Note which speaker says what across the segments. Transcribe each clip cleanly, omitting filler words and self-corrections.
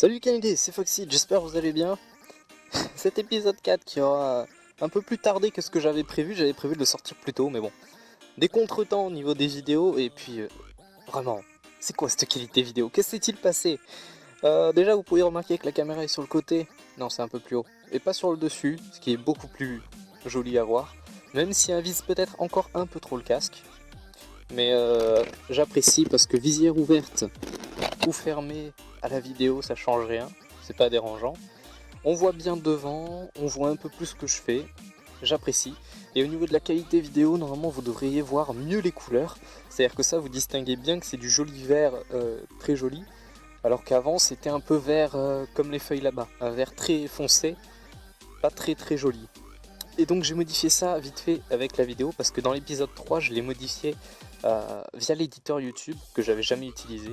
Speaker 1: Salut Kennedy, c'est Foxy, j'espère que vous allez bien. Cet épisode 4 qui aura un peu plus tardé que ce que j'avais prévu de le sortir plus tôt, mais bon. Des contretemps au niveau des vidéos, et puis vraiment, c'est quoi cette qualité vidéo? Qu'est-ce qui s'est-il passé? Déjà vous pouvez remarquer que la caméra est sur le côté, non c'est un peu plus haut, et pas sur le dessus, ce qui est beaucoup plus joli à voir. Même si elle vise peut-être encore un peu trop le casque. Mais j'apprécie parce que visière ouverte ou fermée à la vidéo ça change rien, c'est pas dérangeant. On voit bien devant, on voit un peu plus ce que je fais, j'apprécie. Et au niveau de la qualité vidéo, normalement vous devriez voir mieux les couleurs. C'est-à-dire que ça vous distinguez bien que c'est du joli vert très joli. Alors qu'avant c'était un peu vert comme les feuilles là-bas, un vert très foncé, pas très joli. Et donc j'ai modifié ça vite fait avec la vidéo parce que dans l'épisode 3 je l'ai modifié via l'éditeur YouTube que j'avais jamais utilisé.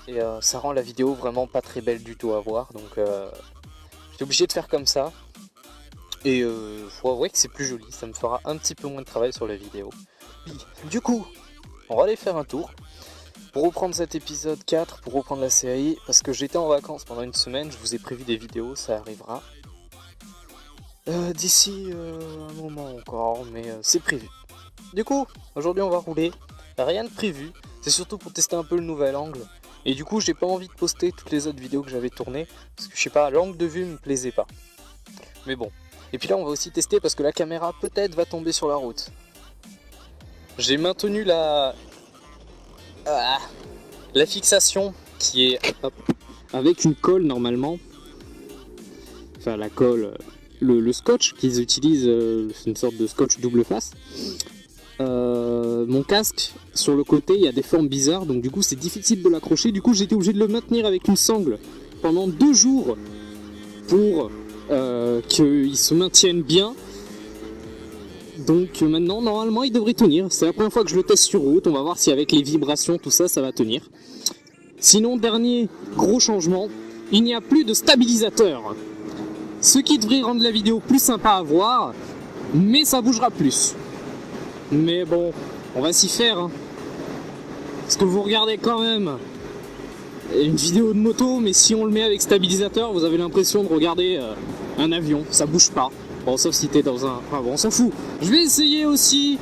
Speaker 1: Et ça rend la vidéo vraiment pas très belle du tout à voir, donc j'étais obligé de faire comme ça. Et faut avouer que c'est plus joli, ça me fera un petit peu moins de travail sur la vidéo. Du coup, on va aller faire un tour pour reprendre cet épisode 4, pour reprendre la série, parce que j'étais en vacances pendant une semaine, je vous ai prévu des vidéos, ça arrivera d'ici un moment encore, mais c'est prévu. Du coup, aujourd'hui on va rouler, rien de prévu, c'est surtout pour tester un peu le nouvel angle. Et du coup j'ai pas envie de poster toutes les autres vidéos que j'avais tournées, parce que je sais pas, l'angle de vue me plaisait pas. Mais bon. Et puis là on va aussi tester parce que la caméra peut-être va tomber sur la route. J'ai maintenu la fixation qui est avec une colle normalement. Enfin la colle, le scotch qu'ils utilisent, c'est une sorte de scotch double face. Mon casque sur le côté il y a des formes bizarres, donc du coup c'est difficile de l'accrocher. Du coup j'étais obligé de le maintenir avec une sangle pendant 2 jours pour qu'il se maintienne bien. Donc maintenant normalement il devrait tenir. C'est la première fois que je le teste sur route, on va voir si avec les vibrations tout ça ça va tenir. Sinon dernier gros changement, il n'y a plus de stabilisateur, ce qui devrait rendre la vidéo plus sympa à voir, mais ça bougera plus. Mais bon, on va s'y faire, hein. Parce que vous regardez quand même une vidéo de moto, mais si on le met avec stabilisateur, vous avez l'impression de regarder un avion, ça bouge pas. Bon, sauf si t'es dans un... Enfin bon, on s'en fout. Je vais essayer aussi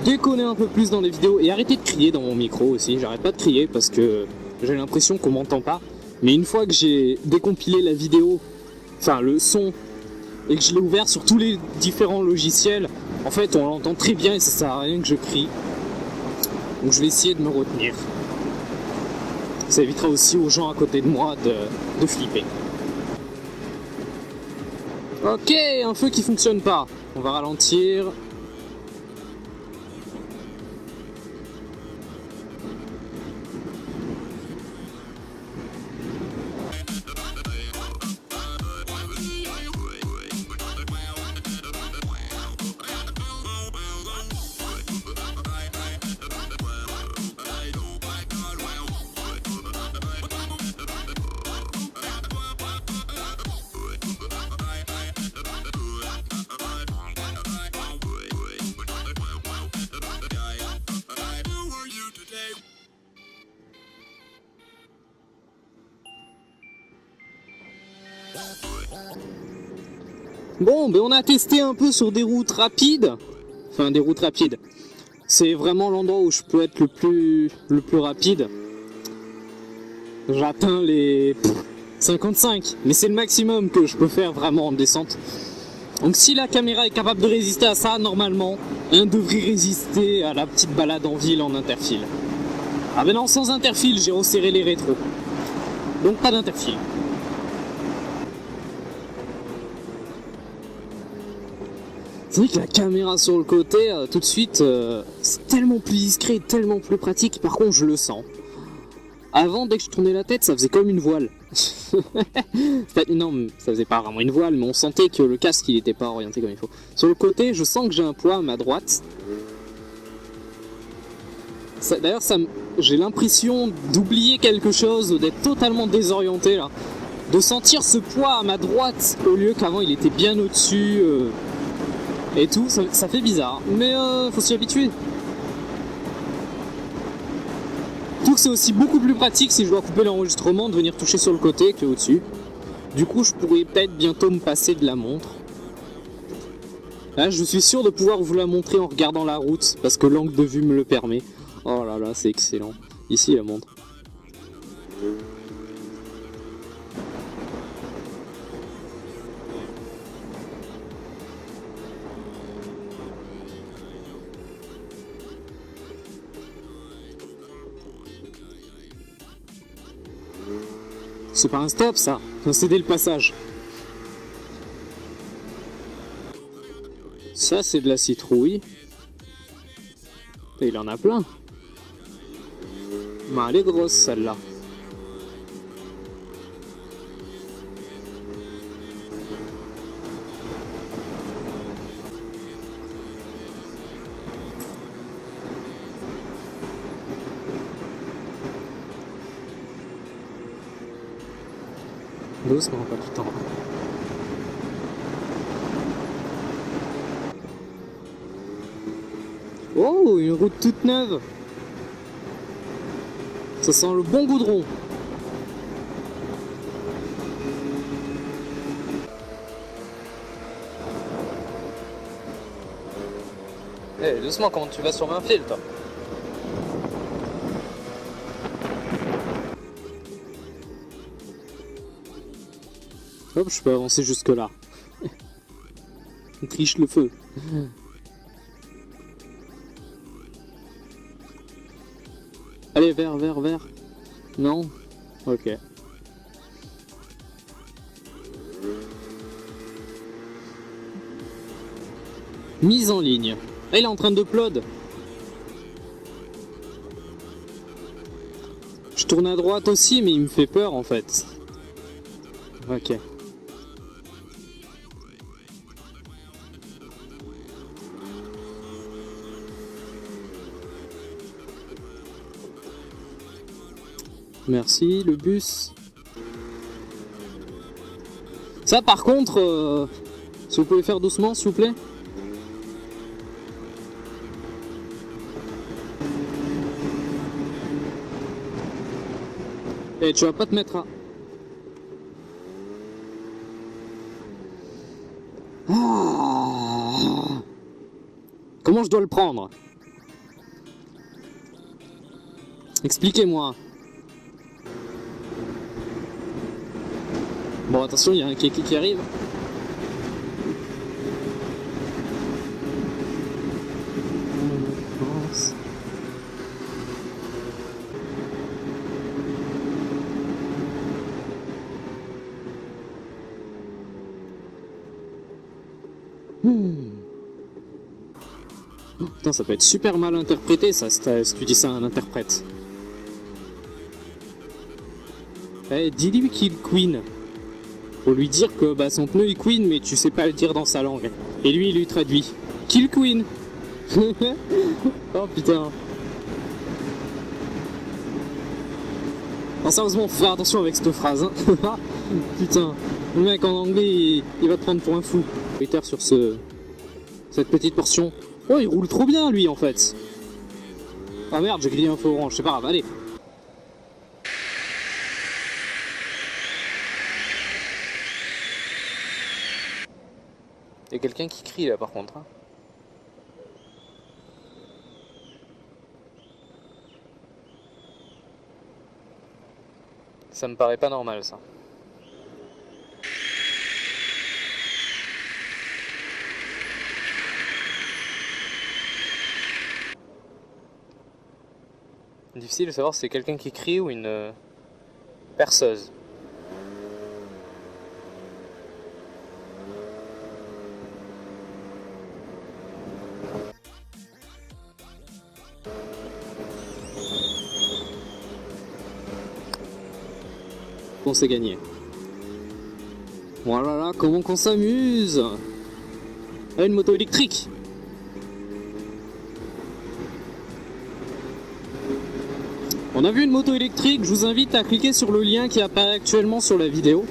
Speaker 1: de déconner un peu plus dans les vidéos et arrêter de crier dans mon micro aussi. J'arrête pas de crier parce que j'ai l'impression qu'on m'entend pas. Mais une fois que j'ai décompilé la vidéo, enfin le son, et que je l'ai ouvert sur tous les différents logiciels, en fait on l'entend très bien et ça sert à rien que je crie. Donc je vais essayer de me retenir. Ça évitera aussi aux gens à côté de moi de flipper. Ok, un feu qui fonctionne pas. On va ralentir. Bon, ben on a testé un peu sur des routes rapides. Enfin, des routes rapides. C'est vraiment l'endroit où je peux être le plus rapide. J'atteins les 55, mais c'est le maximum que je peux faire vraiment en descente. Donc si la caméra est capable de résister à ça, normalement, elle devrait résister à la petite balade en ville en interfile. Ah ben non, sans interfile, j'ai resserré les rétros. Donc pas d'interfile. C'est vrai que la caméra sur le côté, tout de suite, c'est tellement plus discret, tellement plus pratique. Par contre, je le sens. Avant, dès que je tournais la tête, ça faisait comme une voile. Non, ça faisait pas vraiment une voile, mais on sentait que le casque, il était pas orienté comme il faut. Sur le côté, je sens que j'ai un poids à ma droite. D'ailleurs, j'ai l'impression d'oublier quelque chose, d'être totalement désorienté là. De sentir ce poids à ma droite, au lieu qu'avant il était bien au-dessus. Et tout, ça fait bizarre, mais faut s'y habituer. Surtout que c'est aussi beaucoup plus pratique si je dois couper l'enregistrement de venir toucher sur le côté que au-dessus. Du coup, je pourrais peut-être bientôt me passer de la montre. Là, je suis sûr de pouvoir vous la montrer en regardant la route, parce que l'angle de vue me le permet. Oh là là, c'est excellent. Ici, la montre. C'est pas un stop, ça. Faut céder le passage. Ça, c'est de la citrouille. Et il en a plein. Mais elle est grosse, celle-là. Doucement, pas tout le temps. Oh, une route toute neuve. Ça sent le bon goudron. Eh, doucement, comment tu vas sur un fil, toi? Hop, je peux avancer jusque là. On triche le feu. Allez, vert. Non? Ok. Mise en ligne. Ah, il est en train de upload. Je tourne à droite aussi, mais il me fait peur en fait. Ok. Merci, le bus. Ça par contre, si vous pouvez faire doucement s'il vous plaît. Et tu vas pas te mettre à... Ah. Comment je dois le prendre? Expliquez-moi. Bon, attention, il y a un kéké qui arrive. Putain, ça peut être super mal interprété ça, si tu dis ça à un interprète. Eh, dis-lui qu'il queen. Faut lui dire que bah, son pneu il queen, mais tu sais pas le dire dans sa langue. Et lui, il lui traduit. Kill queen. Oh putain. Non, sérieusement, faut faire attention avec cette phrase. Hein. Putain, le mec en anglais, il va te prendre pour un fou. Peter sur cette petite portion. Oh, il roule trop bien lui en fait. Ah merde, j'ai grillé un feu orange, c'est pas grave, allez. Il y a quelqu'un qui crie là par contre. Hein. Ça me paraît pas normal ça. Difficile de savoir si c'est quelqu'un qui crie ou une perceuse. Bon, c'est gagné. Voilà, là, comment qu'on s'amuse! Ah, une moto électrique! On a vu une moto électrique, je vous invite à cliquer sur le lien qui apparaît actuellement sur la vidéo.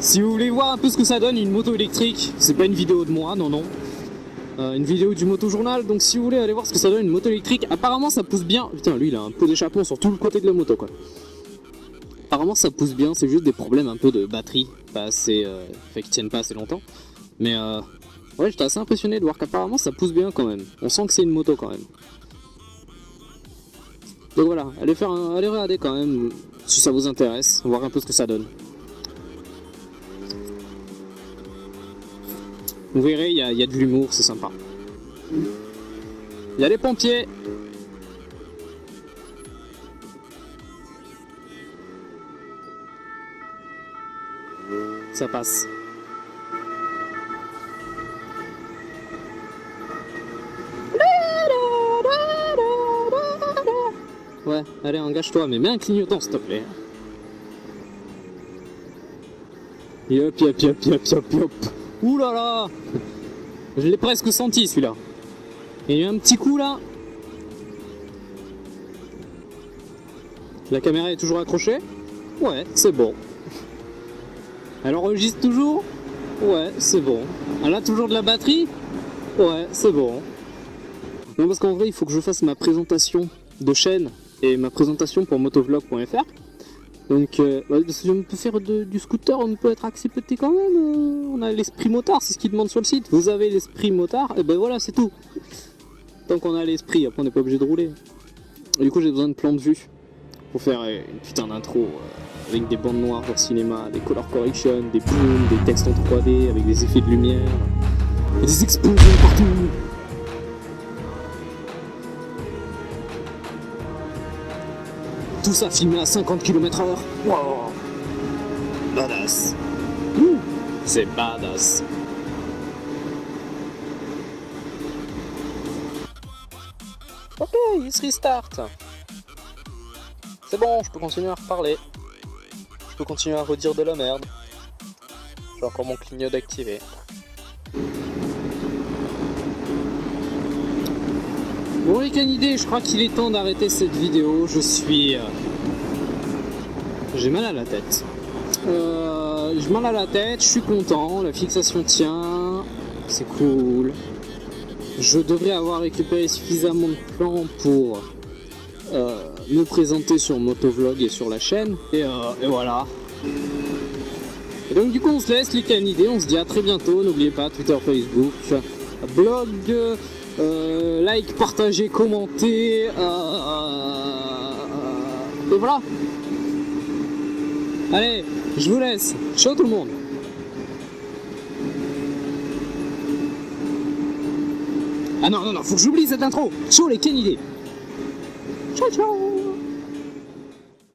Speaker 1: Si vous voulez voir un peu ce que ça donne une moto électrique, c'est pas une vidéo de moi, non.
Speaker 2: une vidéo du moto-journal. Donc si vous voulez aller voir ce que ça donne une moto électrique, apparemment ça pousse bien. Putain, lui il a un pot d'échappement sur tout le côté de la moto quoi. Apparemment ça pousse bien, c'est juste des problèmes un peu de batterie, pas assez, fait qu'ils tiennent pas assez longtemps. Mais ouais, j'étais assez impressionné de voir qu'apparemment ça pousse bien quand même. On sent que c'est une moto quand même. Donc voilà, allez regarder quand même si ça vous intéresse, voir un peu ce que ça donne. Vous verrez, il y a de l'humour, c'est sympa. Il y a les pompiers. Ça passe. Ouais, allez, engage-toi, mais mets un clignotant s'il te plaît. Yop, yop, yop, yop, yop, yop. Ouh là là. Je l'ai presque senti celui-là. Il y a eu un petit coup là. La caméra est toujours accrochée? Ouais, c'est bon. Elle enregistre toujours? Ouais, c'est bon. Elle a toujours de la batterie? Ouais, c'est bon. Non, parce qu'en vrai, il faut que je fasse ma présentation de chaîne et ma présentation pour motovlog.fr. Donc, si on peut faire du scooter, on peut être accepté quand même. On a l'esprit motard, c'est ce qu'ils demandent sur le site. Vous avez l'esprit motard, et ben voilà, c'est tout. Tant qu'on a l'esprit, après on n'est pas obligé de rouler. Et du coup, j'ai besoin de plans de vue pour faire une putain d'intro avec des bandes noires pour cinéma, des color correction, des booms, des textes en 3D avec des effets de lumière, et des explosions partout. Tout ça filmé à 50 km/h. Wow. Badass. C'est badass.
Speaker 1: Ok, il se restart. C'est bon, je peux continuer à reparler. Je peux continuer à redire de la merde. J'ai encore mon clignotant activé.
Speaker 2: Bon les canidés, je crois qu'il est temps d'arrêter cette vidéo. J'ai mal à la tête. J'ai mal à la tête, je suis content, la fixation tient, c'est cool. Je devrais avoir récupéré suffisamment de plans pour me présenter sur Motovlog et sur la chaîne. Et voilà. Et donc du coup on se laisse les canidés, on se dit à très bientôt. N'oubliez pas Twitter, Facebook, blog, like, partagez, commentez. Et voilà. Allez, je vous laisse. Ciao tout le monde. Ah non, faut que j'oublie cette intro. Ciao les canidés. Ciao, ciao.